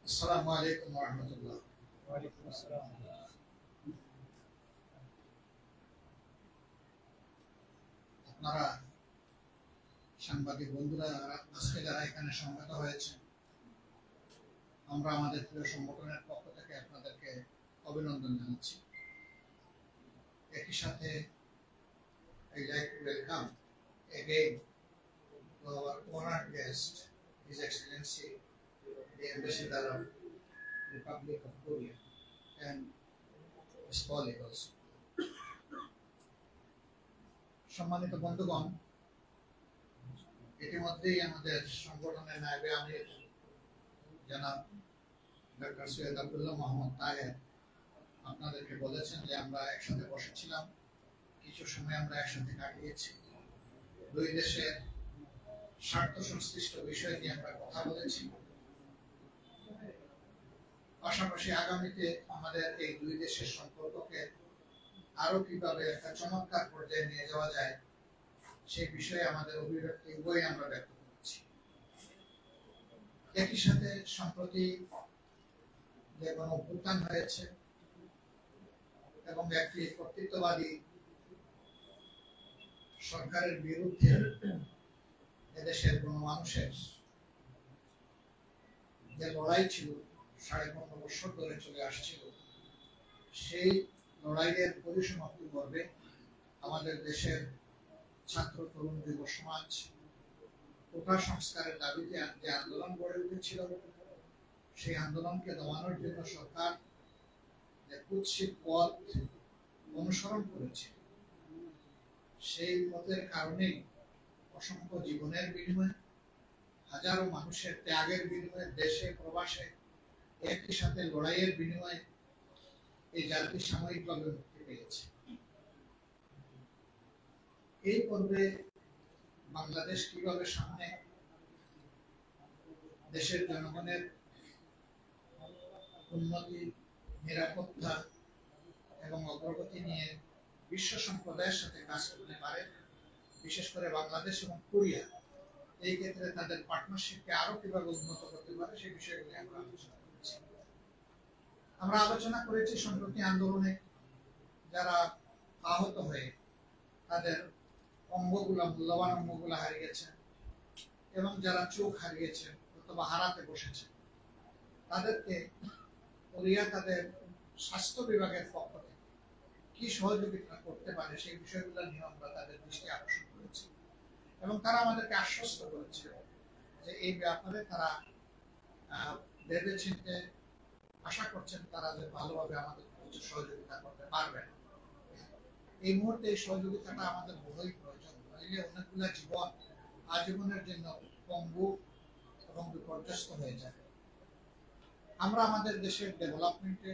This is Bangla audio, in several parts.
আসসালামু আলাইকুম ওয়া রাহমাতুল্লাহ। ওয়ালাইকুম আসসালাম। আপনারা সাংবাদিক বন্ধুরা আজকে যারা এখানে সমবেত হয়েছে, আমরা আমাদের প্রিয় সংগঠনের পক্ষ থেকে আপনাদেরকে অভিনন্দন জানাচ্ছি। একই সাথে I like to welcome again to our honored guest, His Excellency, the Ambassador of Republic of Korea and his colleague also. সম্মানিত বন্ধুগণ, ইতিমধ্যেই আমাদের সংগঠনের নায়েবে আমির জনাব ডক্টর সৈয়দ আব্দুল্লাহ মোহাম্মদ তাহের আপনাদেরকে বলেছেন যে আমরা একসাথে বসেছিলাম, কিছু সময় আমরা একসাথে কাটিয়েছি, দুই দেশের স্বার্থ সংশ্লিষ্ট বিষয় নিয়ে আমরা কথা বলেছি। পাশাপাশি আগামীতে আমাদের এই দুই দেশের সম্পর্ককে আরো কিভাবে একটা চমৎকার পর্যায়ে নিয়ে যাওয়া যায় সেই বিষয়ে আমাদের অভিব্যক্তি উভয় আমরা ব্যক্ত করেছি। একই সাথে সম্প্রতি যে কোনো অভ্যুত্থান হয়েছে এবং একটি কর্তৃত্ববাদী সরকারের বিরুদ্ধে এদেশের কোনো মানুষের যে লড়াই ছিল 15.5 বছর ধরে চলে আসছিল, সেই লড়াইয়ের পরিসমাপ্তি পর্বে আমাদের দেশের ছাত্র তরুণ যুব সমাজ কোটা সংস্কারের দাবিতে যে আন্দোলন গড়ে উঠেছিল, সেই আন্দোলনকে দমানোর জন্য সরকার যে কুৎসিত পথ অনুসরণ করেছে, সেই পথের কারণেই অসংখ্য জীবনের বিনিময়ে, হাজারো মানুষের ত্যাগের বিনিময়ে, দেশে প্রবাসে একই সাথে লড়াইয়ের বিনিময়ে এই জাতি সাময়িকভাবে মুক্তি পেয়েছে। এই পর্বে বাংলাদেশ কিভাবে সামনে দেশের জনগণের উন্নতি, নিরাপত্তা এবং অগ্রগতি নিয়ে বিশ্ব সম্প্রদায়ের সাথে কাজ করতে পারে, বিশেষ করে বাংলাদেশ এবং কোরিয়া এই ক্ষেত্রে তাদের পার্টনারশিপকে আরো কিভাবে উন্নত করতে পারে সেই বিষয়গুলি আমরা আলোচনা করেছি। আমরা আলোচনা করেছি সম্প্রতি আন্দোলনে যারা আহত হয়ে তাদের মূল্যবান অঙ্গগুলা হারিয়েছেন এবং যারা চোখ হারিয়েছেন অথবা হারাতে বসেছেন, তাদেরকে কোরিয়া তাদের স্বাস্থ্য বিভাগের পক্ষ থেকে কি সহযোগিতা করতে পারে সেই বিষয়গুলো নিয়ে আমরা তাদের দৃষ্টি আকর্ষণ করেছি এবং তারা আমাদেরকে আশ্বস্ত করেছে যে এই ব্যাপারে তারা ভেবেচিন্তে আশা করছেন তারা যে ভালোভাবে আমাদের কিছু সহযোগিতা করতে পারবেন। এই মুহূর্তে এই সহযোগিতাটা আমাদের বড়ই প্রয়োজন, নইলে অনেকগুলো জীবন আজীবনের জন্য পঙ্গু এবং বিপর্যস্ত হয়ে যাবে। আমরা আমাদের দেশের ডেভেলপমেন্টে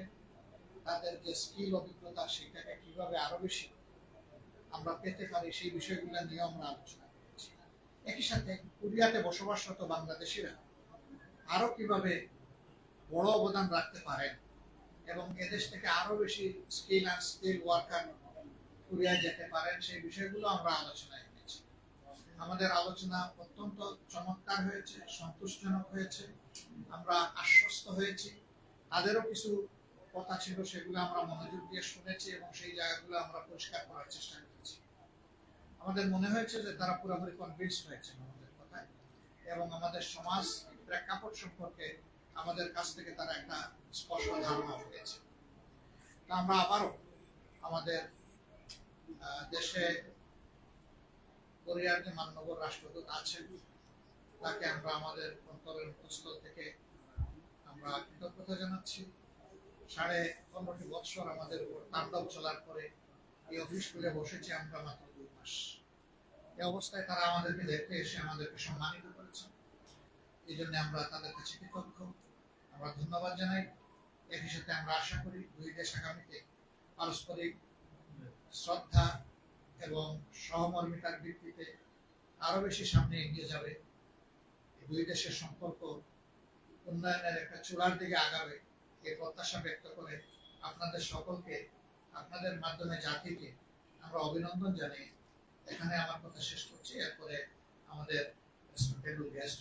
তাদের যে স্কিল অভিজ্ঞতা সেটাকে কিভাবে আরো বেশি আমরা পেতে পারি সেই বিষয়গুলো নিয়ে আমরা আলোচনা করেছি। একই সাথে কোরিয়াতে বসবাসরত বাংলাদেশিরা আরো কিভাবে বড় অবদান রাখতে পারেন এবং এদেশ থেকে আরো বেশি স্কিল ওয়ার্কার কোরিয়ায় যেতে পারেন সেই বিষয়গুলো আমরা আলোচনায় এনেছি। আমাদের আলোচনা অত্যন্ত চমৎকার হয়েছে, সন্তোষজনক হয়েছে, আমরা আশ্বস্ত হয়েছি। তাদেরও কিছু কথা ছিল, সেগুলো আমরা মনোযোগ দিয়ে শুনেছি এবং সেই জায়গাগুলো আমরা পরিষ্কার করার চেষ্টা করেছি। আমাদের মনে হয়েছে যে তারা পুরোপুরি কনভিন্সড হয়েছেন আমাদের কথায় এবং আমাদের সমাজ প্রেক্ষাপট সম্পর্কে আমাদের কাছ থেকে তারা একটা স্পষ্ট ধারণা পেয়েছে। তা আমরা আবারও আমাদের দেশে কোরিয়ার যে মাননীয় রাষ্ট্রদূত আছেন তাকে আমরা আমাদের অন্তরের অন্তঃস্থল থেকে আমরা কৃতজ্ঞতা জানাচ্ছি। 15.5 বছর আমাদের উপর তাণ্ডব চলার পরে এই অফিস খুলে বসেছি আমরা মাত্র 2 মাস। এই অবস্থায় তারা আমাদেরকে দেখতে এসে আমাদেরকে সম্মানিত করেছেন, এই জন্য আমরা তাদের কাছে কৃতজ্ঞ, আমরা ধন্যবাদ জানাই। একই সাথে আমরা আশা করি দুই দেশ আগামীতে পারস্পরিক শ্রদ্ধা এবং সহমর্মিতার ভিত্তিতে আরো বেশি সামনে এগিয়ে যাবে। দুই দেশের সম্পর্ক উন্নয়নের একটা চূড়ার দিকে আগাবে এই প্রত্যাশা ব্যক্ত করে আপনাদের সকলকে, আপনাদের মাধ্যমে জাতিকে আমরা অভিনন্দন জানিয়ে এখানে আমার কথা শেষ করছি। এরপরে আমাদের গেস্ট